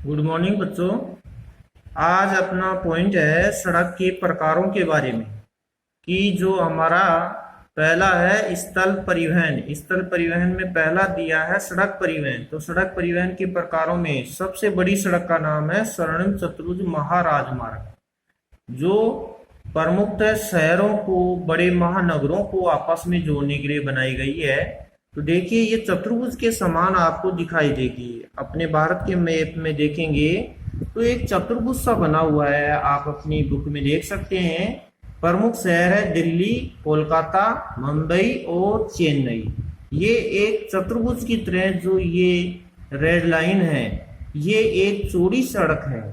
Good morning बच्चों। आज अपना पॉइंट है सड़क के प्रकारों के बारे में कि जो हमारा पहला है स्थल परिवहन। स्थल परिवहन में पहला दिया है सड़क परिवहन। तो सड़क परिवहन के प्रकारों में सबसे बड़ी सड़क का नाम है स्वर्णिम चतुर्भुज महाराजमार्ग, जो प्रमुख शहरों को, बड़े महानगरों को आपस में जोड़ने के लिए बनाई गई है। तो देखिए ये चतुर्भुज के समान आपको दिखाई देगी। अपने भारत के मैप में देखेंगे तो एक चतुर्भुज सा बना हुआ है, आप अपनी बुक में देख सकते हैं। प्रमुख शहर है दिल्ली, कोलकाता, मुंबई और चेन्नई। ये एक चतुर्भुज की तरह जो ये रेड लाइन है, ये एक चौड़ी सड़क है।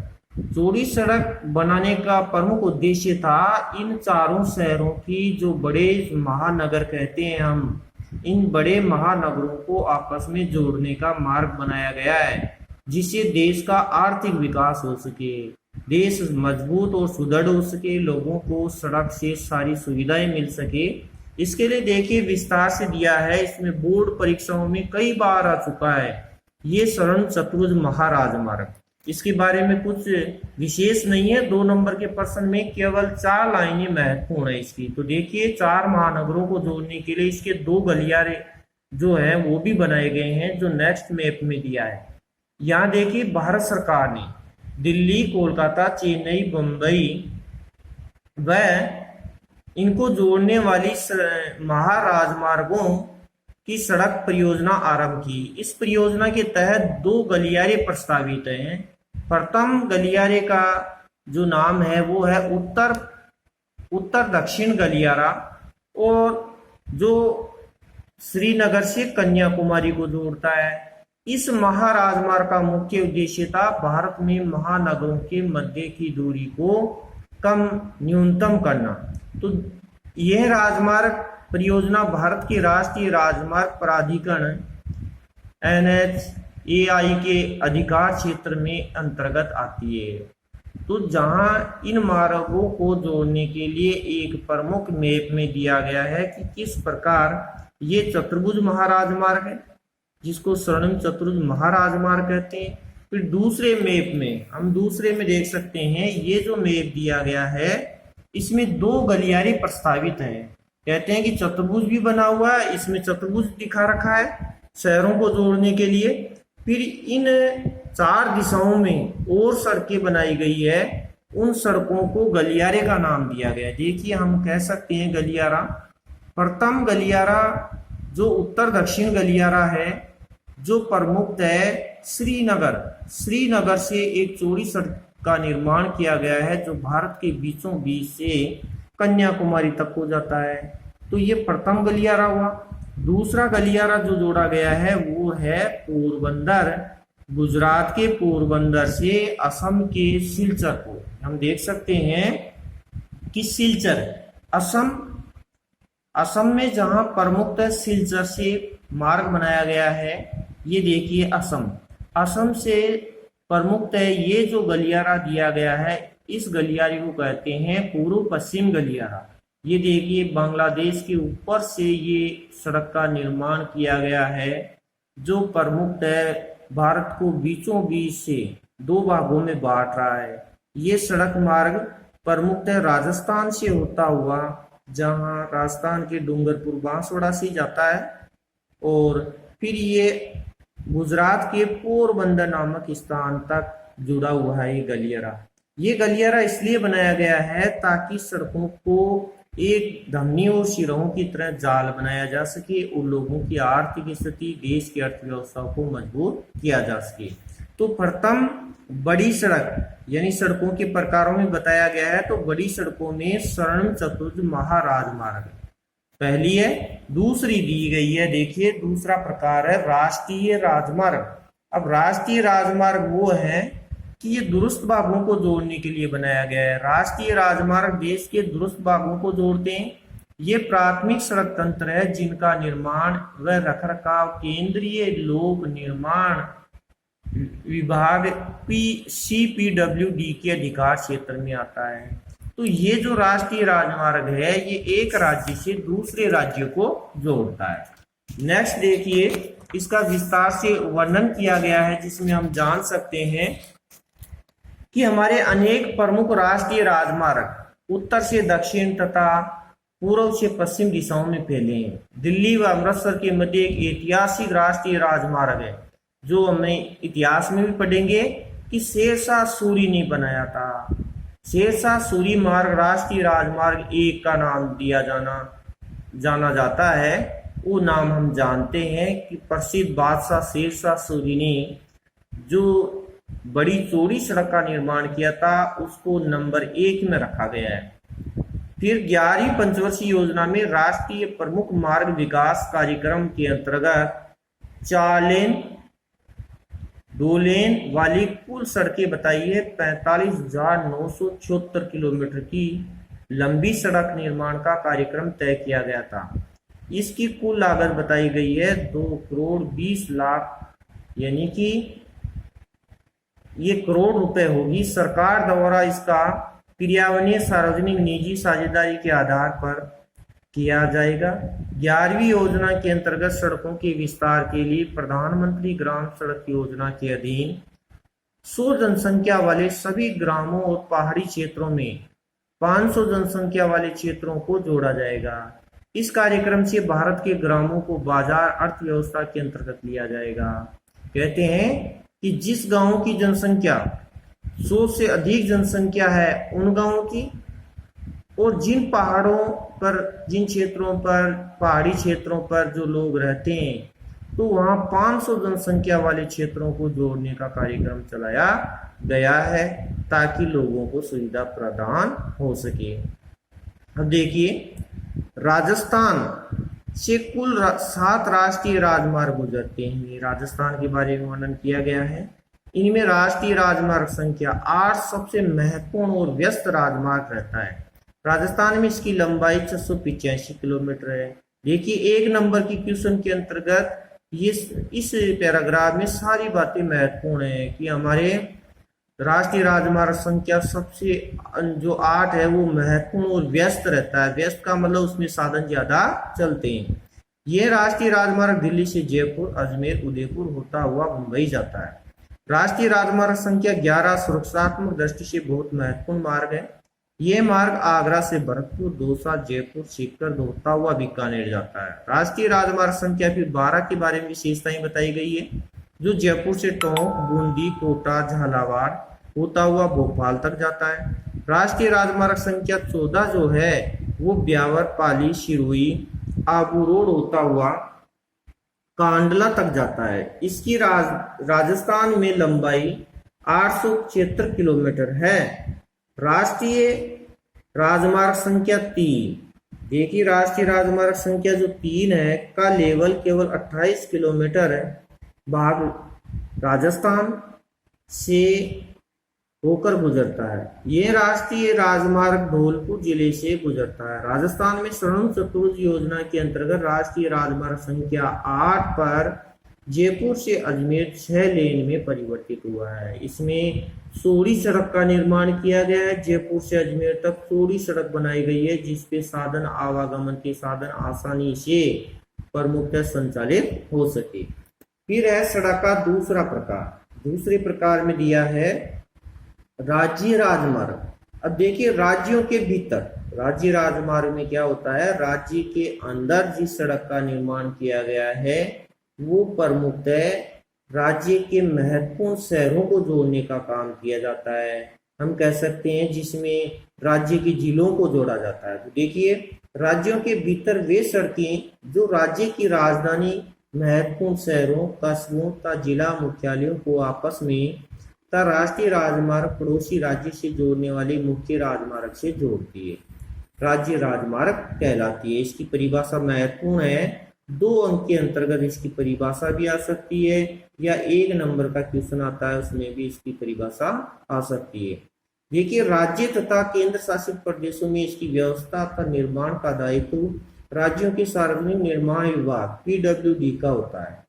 चौड़ी सड़क बनाने का प्रमुख उद्देश्य था इन चारों शहरों की, जो बड़े महानगर कहते हैं हम, इन बड़े महानगरों को आपस में जोड़ने का मार्ग बनाया गया है, जिससे देश का आर्थिक विकास हो सके, देश मजबूत और सुदृढ़ हो सके, लोगों को सड़क से सारी सुविधाएं मिल सके। इसके लिए देखिए विस्तार से दिया है, इसमें बोर्ड परीक्षाओं में कई बार आ चुका है ये स्वर्ण चतुर्भुज महाराजमार्ग। इसके बारे में कुछ विशेष नहीं है, 2 नंबर के प्रश्न में केवल 4 लाइनें महत्वपूर्ण है इसकी। तो देखिए 4 महानगरों को जोड़ने के लिए इसके 2 गलियारे जो है वो भी बनाए गए हैं, जो नेक्स्ट मैप में दिया है। यहाँ देखिए भारत सरकार ने दिल्ली, कोलकाता, चेन्नई, मुंबई व इनको जोड़ने वाली महाराजमार्गों की सड़क परियोजना आरंभ की। इस परियोजना के तहत 2 गलियारे प्रस्तावित हैं। प्रथम गलियारे का जो नाम है वो है उत्तर दक्षिण गलियारा, और जो श्रीनगर से कन्याकुमारी को जोड़ता है। इस महाराजमार्ग का मुख्य उद्देश्य था भारत में महानगरों के मध्य की दूरी को न्यूनतम करना। तो यह राजमार्ग परियोजना भारत के राष्ट्रीय राजमार्ग प्राधिकरण NHAI के अधिकार क्षेत्र में अंतर्गत आती है। तो जहां इन मार्गों को जोड़ने के लिए एक प्रमुख मैप में दिया गया है कि किस प्रकार ये चतुर्भुज महाराजमार्ग है, जिसको स्वर्णिम चतुर्भुज महाराजमार्ग कहते हैं। फिर दूसरे मैप में हम दूसरे में देख सकते हैं, ये जो मैप दिया गया है इसमें 2 गलियारे प्रस्तावित हैं। कहते हैं कि चतुर्भुज भी बना हुआ है, इसमें चतुर्भुज दिखा रखा है शहरों को जोड़ने के लिए। फिर इन 4 दिशाओं में और सड़कें बनाई गई है, उन सड़कों को गलियारे का नाम दिया गया। देखिए हम कह सकते हैं गलियारा। प्रथम गलियारा जो उत्तर दक्षिण गलियारा है, जो प्रमुख है श्रीनगर से एक चौड़ी सड़क का निर्माण किया गया है, जो भारत के बीचों बीच से कन्याकुमारी तक हो जाता है। तो ये प्रथम गलियारा हुआ। दूसरा गलियारा जो जोड़ा गया है वो है पोरबंदर। गुजरात के पोरबंदर से असम के सिलचर को हम देख सकते हैं कि सिलचर असम में जहां प्रमुख सिलचर से मार्ग बनाया गया है, ये देखिए असम से प्रमुख है ये जो गलियारा दिया गया है, इस गलियारे को कहते हैं पूर्व पश्चिम गलियारा। ये देखिए बांग्लादेश के ऊपर से ये सड़क का निर्माण किया गया है, जो प्रमुख है भारत को बीचों बीच से 2 भागों में बांट रहा है। ये सड़क मार्ग प्रमुख है राजस्थान से होता हुआ, जहां राजस्थान के डूंगरपुर बांसवाड़ा से जाता है, और फिर ये गुजरात के पोरबंदर नामक स्थान तक जुड़ा हुआ है ये गलियारा। ये गलियारा इसलिए बनाया गया है ताकि सड़कों को एक धमनी और सिरों की तरह जाल बनाया जा सके और लोगों की आर्थिक स्थिति, देश की अर्थव्यवस्था को मजबूत किया जा सके। तो प्रथम बड़ी सड़क यानी सड़कों के प्रकारों में बताया गया है, तो बड़ी सड़कों में स्वर्णिम चतुर्भुज महाराजमार्ग पहली है। दूसरी दी गई है, देखिए दूसरा प्रकार है राष्ट्रीय राजमार्ग। अब राष्ट्रीय राजमार्ग वो है कि ये दुरुस्त भागों को जोड़ने के लिए बनाया गया है। राष्ट्रीय राजमार्ग देश के दुरुस्त भागों को जोड़ते हैं। ये प्राथमिक सड़क तंत्र है जिनका निर्माण व रखरखाव केंद्रीय लोक निर्माण विभाग CPWD के अधिकार क्षेत्र में आता है। तो ये जो राष्ट्रीय राजमार्ग है, ये एक राज्य से दूसरे राज्य को जोड़ता है। नेक्स्ट देखिए इसका विस्तार से वर्णन किया गया है, जिसमें हम जान सकते हैं कि हमारे अनेक प्रमुख राष्ट्रीय राजमार्ग उत्तर से दक्षिण तथा पूर्व से पश्चिम दिशाओं में फैले हैं। दिल्ली व अमृतसर के मध्य एक ऐतिहासिक राष्ट्रीय राजमार्ग है, जो हमें इतिहास में भी पढ़ेंगे कि शेरशाह सूरी ने बनाया था। शेरशाह सूरी मार्ग राष्ट्रीय राजमार्ग 1 का नाम जाना जाता है। वो नाम हम जानते हैं कि प्रसिद्ध बादशाह शेरशाह सूरी ने जो बड़ी चौड़ी सड़क का निर्माण किया था, उसको नंबर 1 में रखा गया है। फिर 11वीं पंचवर्षीय योजना में राष्ट्रीय प्रमुख मार्ग विकास कार्यक्रम के अंतर्गत 4 लेन 2 लेन वाली कुल सड़कें बताई है। 45,976 किलोमीटर की लंबी सड़क निर्माण का कार्यक्रम तय किया गया था। इसकी कुल लागत बताई गई है 2 करोड़ 20 लाख, यानी कि ये करोड़ रुपए होगी। सरकार द्वारा इसका क्रियान्वयन सार्वजनिक निजी साझेदारी के आधार पर किया जाएगा। 11वीं योजना के अंतर्गत सड़कों के विस्तार के लिए प्रधानमंत्री ग्राम सड़क योजना के अधीन 100 जनसंख्या वाले सभी ग्रामों और पहाड़ी क्षेत्रों में 500 जनसंख्या वाले क्षेत्रों को जोड़ा जाएगा। इस कार्यक्रम से भारत के ग्रामों को बाजार अर्थव्यवस्था के अंतर्गत लिया जाएगा। कहते हैं कि जिस गांव की जनसंख्या 100 से अधिक जनसंख्या है उन गांवों की, और जिन क्षेत्रों पर पहाड़ी क्षेत्रों पर जो लोग रहते हैं, तो वहां 500 जनसंख्या वाले क्षेत्रों को जोड़ने का कार्यक्रम चलाया गया है, ताकि लोगों को सुविधा प्रदान हो सके। अब देखिए, राजस्थान से कुल 7 राष्ट्रीय राजमार्ग गुजरते हैं। राजस्थान के बारे में वर्णन किया गया है। इनमें राष्ट्रीय राजमार्ग संख्या 8 सबसे महत्वपूर्ण और व्यस्त राजमार्ग रहता है। राजस्थान में इसकी लंबाई 685 किलोमीटर है। देखिए, 1 नंबर की क्वेश्चन के अंतर्गत ये इस पैराग्राफ में सारी बातें महत्वपूर्ण है कि हमारे राष्ट्रीय राजमार्ग संख्या सबसे जो 8 है वो महत्वपूर्ण और व्यस्त रहता है। व्यस्त का मतलब उसमें साधन ज्यादा चलते हैं। ये राष्ट्रीय राजमार्ग दिल्ली से जयपुर, अजमेर, उदयपुर होता हुआ मुंबई जाता है। राष्ट्रीय राजमार्ग संख्या 11 सुरक्षात्मक दृष्टि से बहुत महत्वपूर्ण मार्ग है। यह मार्ग आगरा से भरतपुर, दौसा, जयपुर, सीकर होता हुआ बीकानेर जाता है। राष्ट्रीय राजमार्ग संख्या फिर 12 के बारे में विशेषताएं बताई गई है, जो जयपुर से टोंक, बूंदी, कोटा, झालावाड़ होता हुआ भोपाल तक जाता है। राष्ट्रीय राजमार्ग संख्या 14 जो है वो ब्यावर, पाली, सिरोही, आबू रोड होता हुआ कांडला तक जाता है। इसकी राजस्थान में लंबाई 876 किलोमीटर है। राष्ट्रीय राजमार्ग संख्या 3, देखिए राष्ट्रीय राजमार्ग संख्या जो 3 है का लेवल केवल 28 किलोमीटर है। भाग राजस्थान से होकर गुजरता है। ये राष्ट्रीय राजमार्ग धौलपुर जिले से गुजरता है। राजस्थान में स्वर्णिम चतुर्भुज योजना के अंतर्गत राष्ट्रीय राजमार्ग संख्या 8 पर जयपुर से अजमेर 6 लेन में परिवर्तित हुआ है। इसमें चौड़ी सड़क का निर्माण किया गया है। जयपुर से अजमेर तक चौड़ी सड़क बनाई गई है, जिसपे साधन आवागमन के साधन आसानी से प्रमुखतः संचालित हो सके। फिर है सड़क का दूसरा प्रकार। दूसरे प्रकार में दिया है राज्य राजमार्ग। अब देखिए, राज्यों के भीतर राज्य राजमार्ग में क्या होता है, राज्य के अंदर जिस सड़क का निर्माण किया गया है वो प्रमुखतः राज्य के महत्वपूर्ण शहरों को जोड़ने का काम किया जाता है। हम कह सकते हैं जिसमें राज्य के जिलों को जोड़ा जाता है। तो देखिए, राज्यों के भीतर वे सड़कें जो राज्य की राजधानी, महत्वपूर्ण शहरों, कस्बों तथा जिला मुख्यालयों को आपस में तथा राष्ट्रीय राजमार्ग पड़ोसी राज्य से जोड़ने वाले मुख्य राजमार्ग से जोड़ती है, राज्य राजमार्ग कहलाती है। इसकी परिभाषा महत्वपूर्ण है। 2 अंक के अंतर्गत इसकी परिभाषा भी आ सकती है, या 1 नंबर का क्वेश्चन आता है उसमें भी इसकी परिभाषा आ सकती है। देखिए, राज्य तथा केंद्र शासित प्रदेशों में इसकी व्यवस्था तथा निर्माण का दायित्व राज्यों के सार्वजनिक निर्माण विभाग PWD का होता है।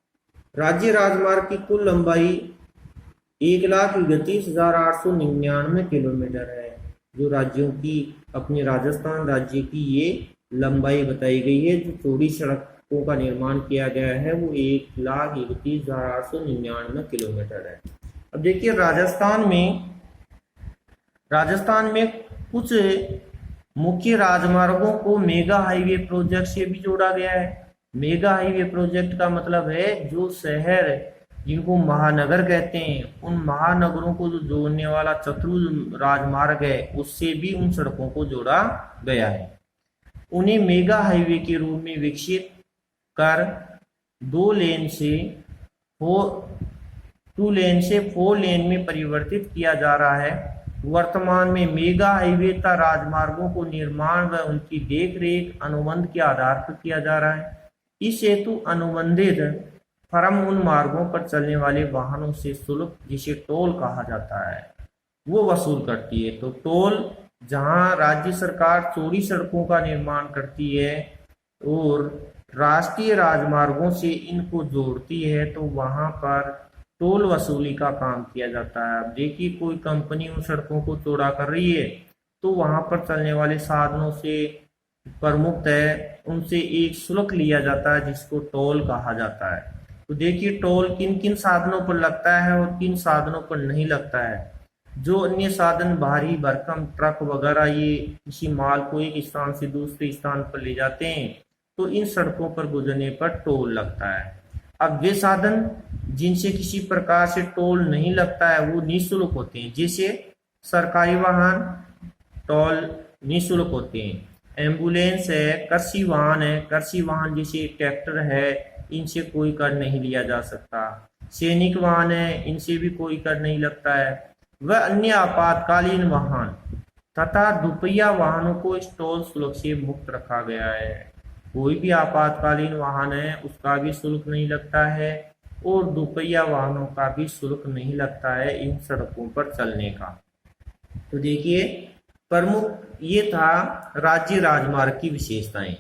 राज्य राजमार्ग की कुल लंबाई 1,31,899 किलोमीटर है। जो राज्यों की अपने राजस्थान राज्य की ये लंबाई बताई गई है। जो चौड़ी सड़कों का निर्माण किया गया है वो 1,31,899 किलोमीटर है। अब देखिए, राजस्थान में राजस्थान में कुछ मुख्य राजमार्गों को मेगा हाईवे प्रोजेक्ट से भी जोड़ा गया है। मेगा हाईवे प्रोजेक्ट का मतलब है जो शहर जिनको महानगर कहते हैं, उन महानगरों को जो जोड़ने वाला चतुर्भुज राजमार्ग है, उससे भी उन सड़कों को जोड़ा गया है। उन्हें मेगा हाईवे के रूप में विकसित कर 2 लेन से 4 लेन में परिवर्तित किया जा रहा है। वर्तमान में मेगा हाईवे तथा राजमार्गों को निर्माण व उनकी देखरेख अनुबंध के आधार पर किया जा रहा है। इस हेतु अनुबंधित फर्म उन मार्गों पर चलने वाले वाहनों से शुल्क, जिसे टोल कहा जाता है, वो वसूल करती है। तो टोल, जहां राज्य सरकार चौड़ी सड़कों का निर्माण करती है और राष्ट्रीय राजमार्गों से इनको जोड़ती है, तो वहां पर टोल वसूली का काम किया जाता है। अब देखिए, कोई कंपनी उन सड़कों को चौड़ा कर रही है, तो वहां पर चलने वाले साधनों से प्रमुख है उनसे एक शुल्क लिया जाता है, जिसको टोल कहा जाता है। तो देखिए, टोल किन किन साधनों पर लगता है और किन साधनों पर नहीं लगता है। जो अन्य साधन भारी भरकम ट्रक वगैरह ये किसी माल को एक स्थान से दूसरे स्थान पर ले जाते हैं, तो इन सड़कों पर गुजरने पर टोल लगता है। अब वे साधन जिनसे किसी प्रकार से टोल नहीं लगता है वो निःशुल्क होते हैं। जैसे सरकारी वाहन टोल निःशुल्क होते हैं, एम्बुलेंस है, कृषि वाहन है, कृषि वाहन जैसे ट्रैक्टर है, इनसे कोई कर नहीं लिया जा सकता। सैनिक वाहन है, इनसे भी कोई कर नहीं लगता है। वह अन्य आपातकालीन वाहन तथा दुपहिया वाहनों को इस टोल शुल्क से मुक्त रखा गया है। कोई भी आपातकालीन वाहन है उसका भी शुल्क नहीं लगता है और दुपहिया वाहनों का भी शुल्क नहीं लगता है इन सड़कों पर चलने का। तो देखिए, प्रमुख ये था राज्य राजमार्ग की विशेषताएं।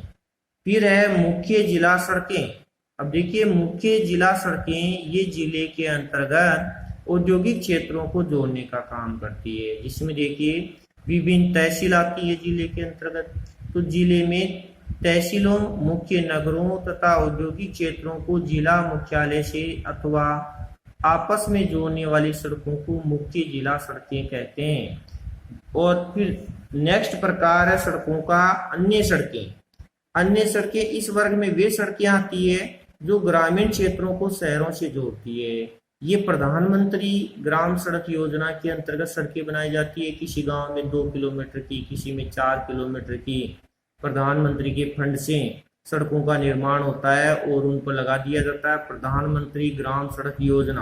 फिर है मुख्य जिला सड़कें। अब देखिए, मुख्य जिला सड़कें ये जिले के अंतर्गत औद्योगिक क्षेत्रों को जोड़ने का काम करती है, जिसमें देखिए विभिन्न तहसील आती है जिले के अंतर्गत। तो जिले में तहसीलों, मुख्य नगरों तथा औद्योगिक क्षेत्रों को जिला मुख्यालय से अथवा आपस में जोड़ने वाली सड़कों को मुख्य जिला सड़कें कहते हैं। और फिर नेक्स्ट प्रकार है सड़कों का अन्य सड़कें। अन्य सड़कें इस वर्ग में वे सड़कें आती है जो ग्रामीण क्षेत्रों को शहरों से जोड़ती है। ये प्रधानमंत्री ग्राम सड़क योजना के अंतर्गत सड़कें बनाई जाती है। किसी गांव में 2 किलोमीटर की, किसी में 4 किलोमीटर की प्रधानमंत्री के फंड से सड़कों का निर्माण होता है और उन पर लगा दिया जाता है प्रधानमंत्री ग्राम सड़क योजना।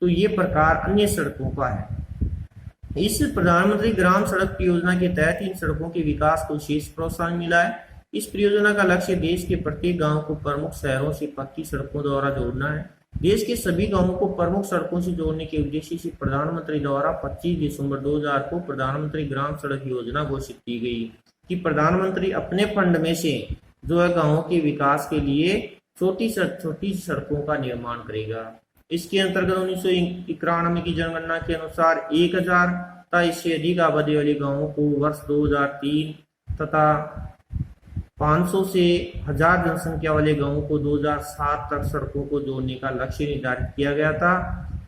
तो ये प्रकार अन्य सड़कों का है। इस प्रधानमंत्री ग्राम सड़क योजना के तहत इन सड़कों के विकास को विशेष प्रोत्साहन मिला है। इस परियोजना का लक्ष्य देश के प्रत्येक गांव को प्रमुख शहरों से पक्की सड़कों द्वारा जोड़ना है। देश के सभी गांवों को प्रमुख सड़कों से जोड़ने के उद्देश्य से प्रधानमंत्री द्वारा 25 दिसंबर 2000 को प्रधानमंत्री ग्राम सड़क योजना घोषित की गई कि प्रधानमंत्री अपने फंड में से जो है गांवों के विकास के लिए छोटी सड़कों का निर्माण करेगा। इसके अंतर्गत 1991 की जनगणना के अनुसार 1000 तथा इससे अधिक आबादी वाले गांवों को वर्ष 2003 तथा 500 से 1000 जनसंख्या वाले गांवों को 2007 तक सड़कों को जोड़ने का लक्ष्य निर्धारित किया गया था।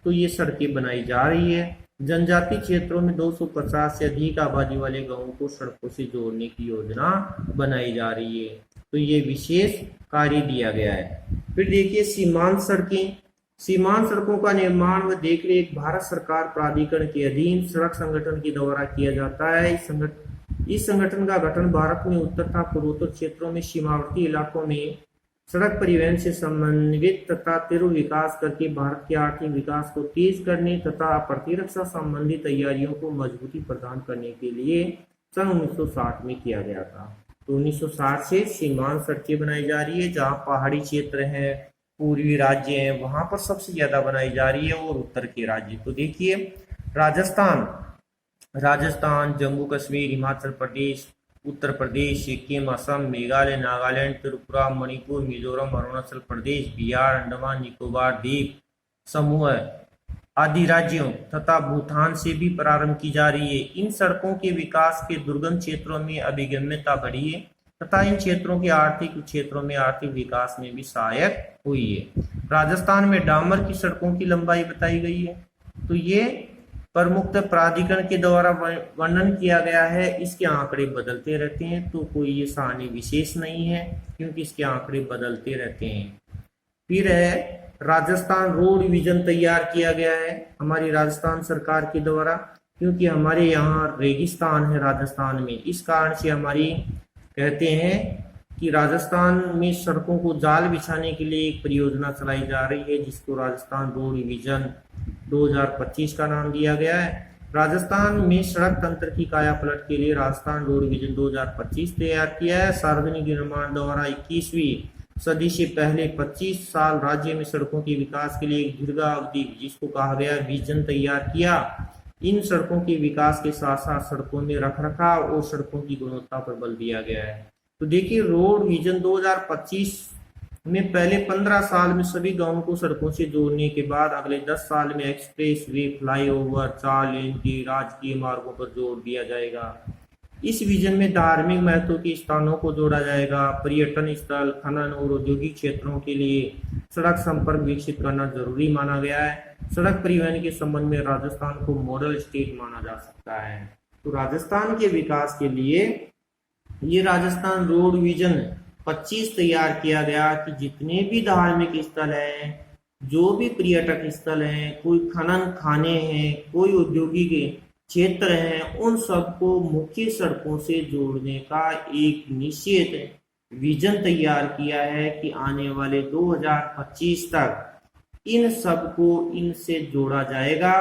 तो ये सड़कें बनाई जा रही है। जनजातीय क्षेत्रों में 250 से अधिक आबादी वाले गांवों को सड़कों से जोड़ने की योजना बनाई जा रही है। तो ये विशेष कार्य दिया गया है। फिर देखिए, सीमांत सड़कें। सीमांत सड़कों का निर्माण व देखरेख भारत सरकार प्राधिकरण के अधीन सड़क संगठन के द्वारा किया जाता है। इस संगठन का गठन भारत में उत्तर तथा पूर्वोत्तर क्षेत्रों में सीमावर्ती इलाकों में सड़क परिवहन से समन्वित तथा तीव्र विकास करके भारत के आर्थिक विकास को तेज करने तथा प्रतिरक्षा संबंधी तैयारियों को मजबूती प्रदान करने के लिए सन 1960 में किया गया था। तो 1960 से सीमांत सड़कें बनाई जा रही है। जहाँ पहाड़ी क्षेत्र है, पूर्वी राज्य हैं, वहां पर सबसे ज्यादा बनाई जा रही है और उत्तर के राज्य। तो देखिए, राजस्थान, जम्मू कश्मीर, हिमाचल प्रदेश, उत्तर प्रदेश, सिक्किम, असम, मेघालय, नागालैंड, त्रिपुरा, मणिपुर, मिजोरम, अरुणाचल प्रदेश, बिहार, अंडमान निकोबार द्वीप समूह आदि राज्यों तथा भूटान से भी प्रारंभ की जा रही है। इन सड़कों के विकास के दुर्गम क्षेत्रों में अभिगम्यता बढ़ी है तथा इन क्षेत्रों के आर्थिक विकास में भी सहायक हुई है। राजस्थान में डामर की सड़कों की लंबाई बताई गई है। तो ये प्रमुख प्राधिकरण के द्वारा वर्णन किया गया है, इसके आंकड़े बदलते रहते हैं, तो कोई ये सारणी विशेष नहीं है क्योंकि इसके आंकड़े बदलते रहते हैं। फिर है राजस्थान रोड विजन तैयार किया गया है हमारी राजस्थान सरकार के द्वारा, क्योंकि हमारे यहाँ रेगिस्तान है राजस्थान में, इस कारण से हमारी कहते हैं कि राजस्थान में सड़कों को जाल बिछाने के लिए एक परियोजना चलाई जा रही है जिसको राजस्थान रोड विजन 2025 का नाम दिया गया है। राजस्थान में सड़क तंत्र की काया पलट के लिए राजस्थान रोड विजन 2025 तैयार किया है। सार्वजनिक निर्माण द्वारा 21वीं सदी से पहले 25 साल राज्य में सड़कों के विकास के लिए एक दीर्घावधि जिसको कहा गया विजन तैयार किया। इन सड़कों के विकास के साथ साथ सड़कों में रखरखाव और सड़कों की गुणवत्ता पर बल दिया गया है। तो देखिए रोड विजन 2025 में पहले 15 साल में सभी गांवों को सड़कों से जोड़ने के बाद अगले 10 साल में एक्सप्रेस वे, फ्लाईओवर, 4 लेन के राजकीय मार्गों पर जोड़ दिया जाएगा। इस विजन में धार्मिक महत्व के स्थानों को जोड़ा जाएगा। पर्यटन स्थल, खनन और औद्योगिक क्षेत्रों के लिए सड़क संपर्क विकसित करना जरूरी माना गया है। सड़क परिवहन के संबंध में राजस्थान को मॉडल स्टेट माना जा सकता है। तो राजस्थान के विकास के लिए ये राजस्थान रोड विजन 25 तैयार किया गया कि जितने भी धार्मिक स्थल हैं, जो भी पर्यटक स्थल हैं, कोई खनन खाने हैं, कोई औद्योगिक क्षेत्र हैं, उन सबको मुख्य सड़कों से जोड़ने का एक निश्चित विजन तैयार किया है कि आने वाले 2025 तक इन सबको इनसे जोड़ा जाएगा।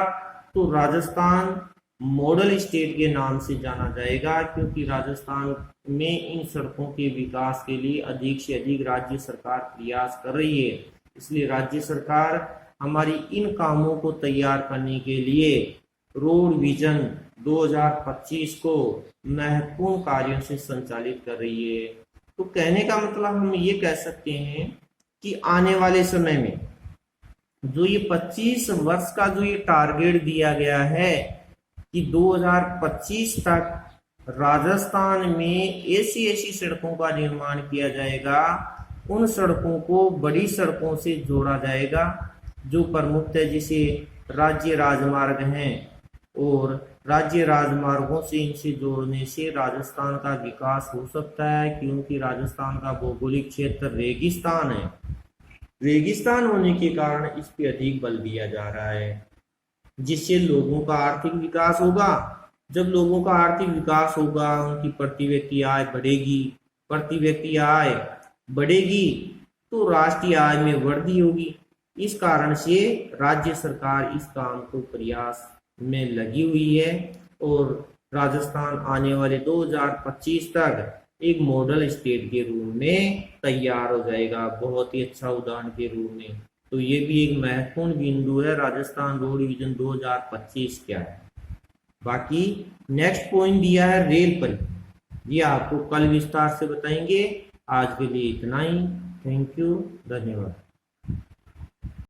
तो राजस्थान मॉडल स्टेट के नाम से जाना जाएगा क्योंकि राजस्थान में इन सड़कों के विकास के लिए अधिक से अधिक राज्य सरकार प्रयास कर रही है। इसलिए राज्य सरकार हमारी इन कामों को तैयार करने के लिए रोड विजन 2025 को महत्वपूर्ण कार्यों से संचालित कर रही है। तो कहने का मतलब हम ये कह सकते हैं कि आने वाले समय में जो ये 25 वर्ष का जो ये टारगेट दिया गया है कि 2025 तक राजस्थान में ऐसी सड़कों का निर्माण किया जाएगा, उन सड़कों को बड़ी सड़कों से जोड़ा जाएगा जो प्रमुख है, जैसे राज्य राजमार्ग हैं, और राज्य राजमार्गों से इनसे जोड़ने से राजस्थान का विकास हो सकता है क्योंकि राजस्थान का भौगोलिक क्षेत्र रेगिस्तान है। रेगिस्तान होने के कारण इस पे अधिक बल दिया जा रहा है, जिससे लोगों का आर्थिक विकास होगा। जब लोगों का आर्थिक विकास होगा, उनकी प्रति व्यक्ति आय बढ़ेगी, प्रति व्यक्ति आय बढ़ेगी तो राष्ट्रीय आय में वृद्धि होगी। इस कारण से राज्य सरकार इस काम को प्रयास में लगी हुई है और राजस्थान आने वाले 2025 तक एक मॉडल स्टेट के रूप में तैयार हो जाएगा, बहुत ही अच्छा उदाहरण के रूप में। तो ये भी एक महत्वपूर्ण बिंदु है राजस्थान रोड विजन 2025 क्या है। बाकी नेक्स्ट पॉइंट दिया है रेल पर, ये आपको कल विस्तार से बताएंगे। आज के लिए इतना ही। थैंक यू, धन्यवाद।